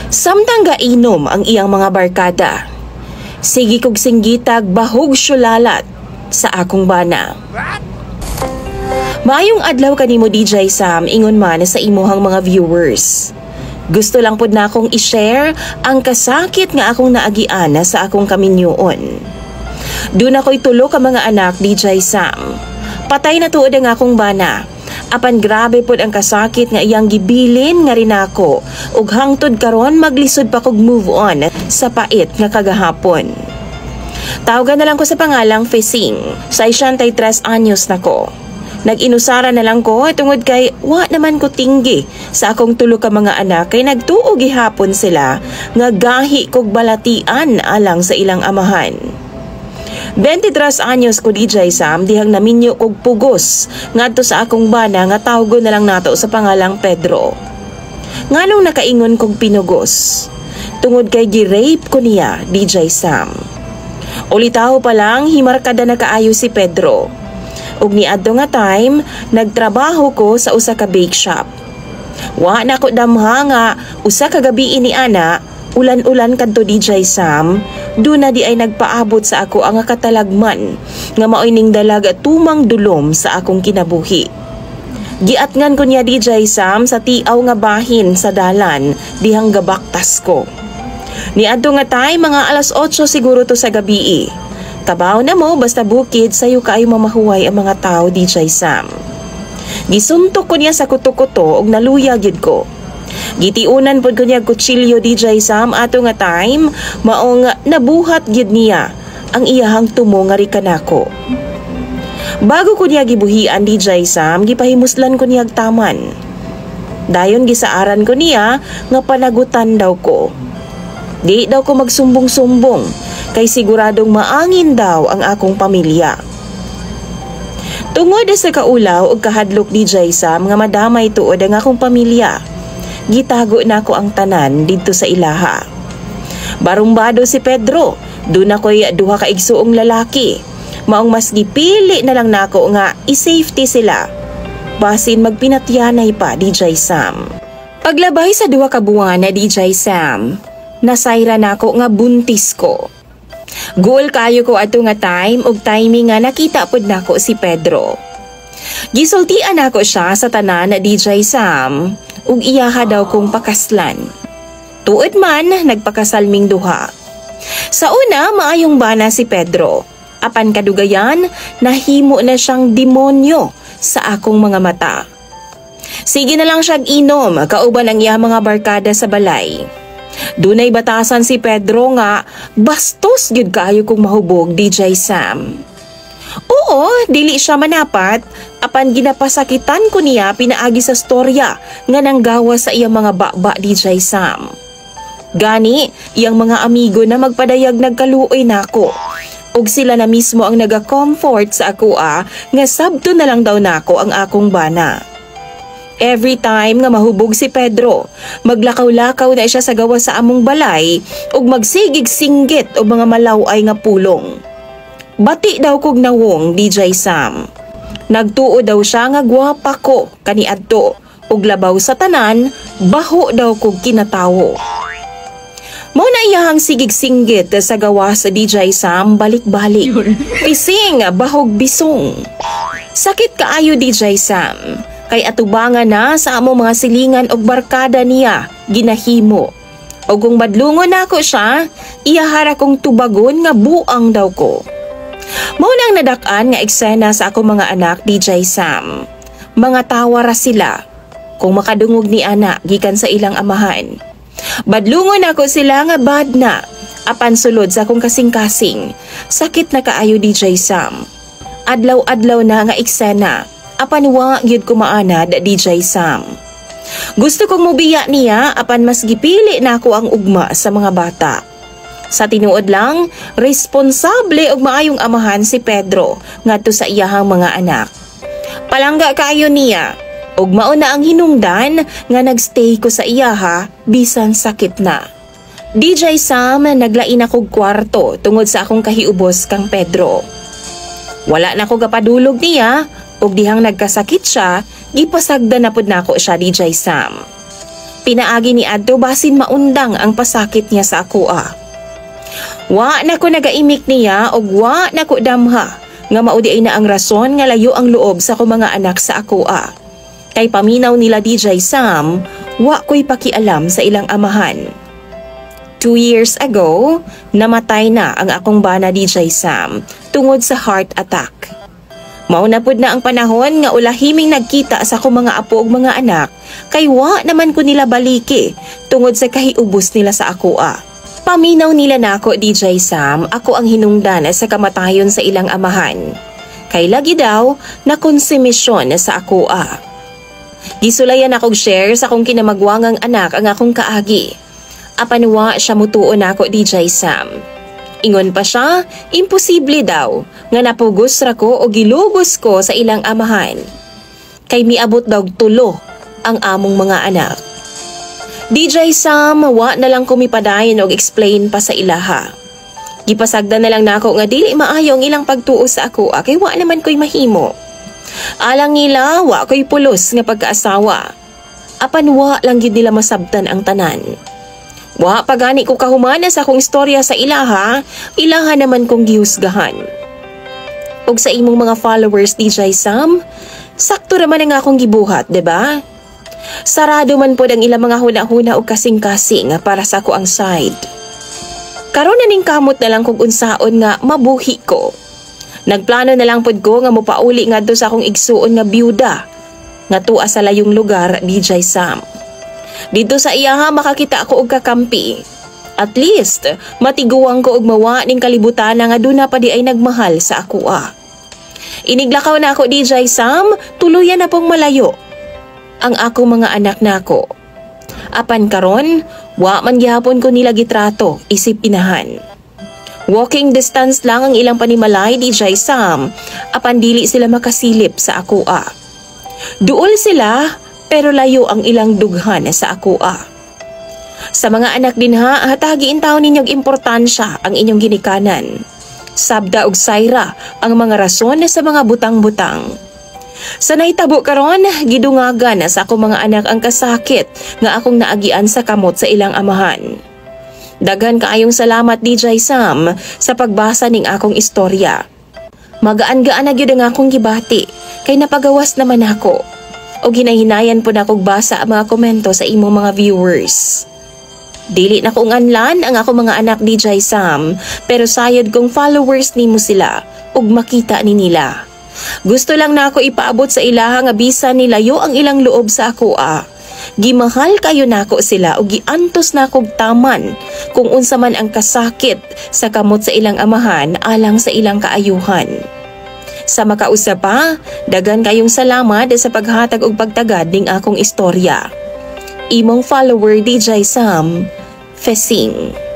Samtang gainom ang iyang mga barkada, sige kog singgitag bahog syulalat sa akong bana. Maayong adlaw kanimo DJ Sam, ingon man sa imuhang mga viewers. Gusto lang pod na akong i-share ang kasakit nga akong naagian sa akong kaminyoon. Doon ako'y tulo ka mga anak DJ Sam. Patay na tuod ang akong bana. Apan grabe pod ang kasakit nga iyang gibilin nga rin ako. Ug hangtod karon maglisod pa kog move on sa pait nga kagahapon. Tawagan na lang ko sa pangalang Fesing. Sa 63 anyos na ko. Nag-inusara na lang ko tungod kay wa naman ko tinggi sa akong tulo ka mga anak kay nagtuo gihapon sila nga gahi kog balatian alang sa ilang amahan. 23 anyos ko DJ Sam, dihang naminyo kog pugos ngadto sa akong bana nga tawgon na lang nato sa pangalang Pedro. Nganong nakaingon kog pinugos? Tungod kay gi-rape ko niya DJ Sam. Ulitaw pa lang himarkada na kaayo si Pedro. Ug niadto nga time, nagtrabaho ko sa usa ka bake shop. Wa na ko damha nga usa ka gabi ini ana, ulan-ulan kadto DJ Sam, duna di ay nagpaabot sa ako ang katalagman nga maoy ning dalag tumang dulom sa akong kinabuhi. Giatngan ko niya DJ Sam sa tiaw nga bahin sa dalan dihang gabaktas ko. Niadto nga time mga alas 8 siguro to sa gabi. Tabaw na mo basta bukid sayo kaayo mamahuway ang mga tao DJ Sam. Gisuntok ko niya sa kuto-kuto ug naluya gyud ko. Gitiunan pod ko niya kutsilyo DJ Sam ato nga time maong nabuhat gyud niya ang iyahang tumo nga rikanako. Bago ko niya gibuhian DJ Sam, gipahimuslan ko niya taman. Dayon gisaaran ko niya nga panagutan daw ko. Di daw ko magsumbong-sumbong kay siguradong maangin daw ang akong pamilya. Tungod sa kaulaw ug kahadlok DJ Sam nga madamay tuod ang akong pamilya, gitago na ko ang tanan didto sa ilaha. Barumbado si Pedro, doon ako'y duha ka igsuong lalaki. Maong mas gipili na lang nako nga i-safety sila. Basin magpinatyanay pa DJ Sam. Paglabay sa duha ka buwan na DJ Sam, nasayra nako nga buntis ko. Goal kayo ko ato nga time ug timing nga nakita pod nako si Pedro. Gisultian nako siya sa tanan na DJ Sam ug iyaha daw kong pakaslan. Tuod man nagpakasalming duha. Sa una maayong bana si Pedro. Apan kadugayan nahimo na siyang demonyo sa akong mga mata. Sige na lang siyang inom kauban ang iya mga barkada sa balay. Dunay batasan si Pedro nga bastos gyud kaayo kong mahubog DJ Sam. Oo, dili siya manapat, apan ginapasakitan ko niya pinaagi sa storya nga nanggawa sa iyang mga baba DJ Sam. Gani, iyang mga amigo na magpadayag nagkaluoy nako. Ug sila na mismo ang naga-comfort sa ako nga sabto na lang daw nako ang akong bana. Every time nga mahubog si Pedro, maglakaw-lakaw na siya sa gawa sa among balay ug magsigig-singgit o mga malaway nga pulong. Bati daw kog nawong DJ Sam. Nagtuo daw siya nga gwapa ko kaniadto ug labaw sa tanan, baho daw kog kinatawo. Mao na iyahang sigig-singgit sa gawa sa DJ Sam balik-balik. Pising, bahog bisong. Sakit kaayo DJ Sam. Kay atubangan na sa among mga silingan og barkada niya ginahimo. O kung madlungon nako siya, iyahara kong tubagon nga buang daw ko. Mao nang nadak-an nga eksena sa akong mga anak DJ Sam. Mga tawara sila kung makadungog ni anak gikan sa ilang amahan. Badlungon ako sila nga bad na. Apan sulod sa akong kasing-kasing. Sakit na kaayo DJ Sam. Adlaw-adlaw na nga eksena. Apan wa gyud ko maanad DJ Sam. Gusto kong mubiya niya apan mas gipili nako ang ugma sa mga bata. Sa tinuod lang, responsable og maayong amahan si Pedro ngadto sa iyahang mga anak. Palangga kaayo niya ug mao na ang hinungdan nga nagstay ko sa iyaha bisan sakit na. DJ Sam, naglain ako kwarto tungod sa akong kahiubos kang Pedro. Wala na ko gapadulog niya ug dihang nagkasakit siya, gipasagda na pud nako siya DJ Sam. Pinaagi ni adto basin maundang ang pasakit niya sa ako Wa na ko nagaimik niya og wa na ko damha nga maudi ay na ang rason nga layo ang loob sa ko mga anak sa ako Kay paminaw nila DJ Sam, wa ko'y pakialam sa ilang amahan. 2 years ago, namatay na ang akong bana DJ Sam tungod sa heart attack. Mauna pud na ang panahon nga ulahiming nagkita sa akong mga apo ug mga anak kay wa naman ko nila baliki tungod sa kahiubos nila sa ako Paminaw nila nako DJ Sam, ako ang hinungdan sa kamatayon sa ilang amahan. Kay lagi daw na konsumisyon sa ako Gisulayan akong share sa akong kinamagwangang anak ang akong kaagi. Apanwa siya mutuon ako DJ Sam. Ingon pa siya, imposible daw nga napugos ra ko o gilugos ko sa ilang amahan. Kay miabot daw 3 ang among mga anak. DJ Sam, wa na lang kumipadayon og explain pa sa ilaha. Gipasagda na lang nako nga dili maayo ang ilang pagtuo sa ako kay wa naman ko'y mahimo. Alang nila, wa ko'y pulos nga pagkaasawa. Apanwa lang gid nila masabtan ang tanan. Wa pagani ko kahumana sa akong istorya sa ilaha naman kong gihusgahan. Og sa imong mga followers DJ Sam, sakto raman ang akong gibuhat, diba? Sarado man pod ang ilang mga huna-huna og kasing-kasing para sa ako ang side. Karon na ning kamot na lang kung unsaon nga mabuhi ko. Nagplano na lang pod ko nga mopauli ngadto sa akong igsuon nga byuda nga tuwa sa layong lugar DJ Sam. Dito sa iyaha makakita ako og kakampi. At least matiguang ko og mawa ning kalibutan nga duna pa di ay nagmahal sa ako Iniglakaw na ako DJ Sam, tuluyan na pong malayo ang ako mga anak nako. Apan karon, wa man gihapon ko nila gitrato isip inahan. Walking distance lang ang ilang panimalay DJ Sam, apan dili sila makasilip sa ako Duol sila, pero layo ang ilang dughan sa ako Sa mga anak din hatagiin taon ninyong importansya ang inyong ginikanan. Sabda ug Saira ang mga rason sa mga butang-butang. Sa naitabo karon, gidungagan sa ako mga anak ang kasakit nga akong naagian sa kamot sa ilang amahan. Daghan kaayong salamat DJ Sam sa pagbasa ning akong istorya. Magaan-gaan na gyud ang akong gibati kay napagawas naman ako. O ginahinayan po na kong basa ang mga komento sa imong mga viewers. Dili na kong anlan ang ako mga anak DJ Sam, pero sayod kong followers nimo sila ug makita ni nila. Gusto lang na ako ipaabot sa ilaha nga bisan nilayo ang ilang loob sa ako Gimahal kayo nako sila ug giantos na kog taman kung unsa man ang kasakit sa kamot sa ilang amahan alang sa ilang kaayuhan. Sa makausap dagan kayong salamat sa paghatag og pagtagad ning akong istorya. Imong follower DJ Sam, Fesing.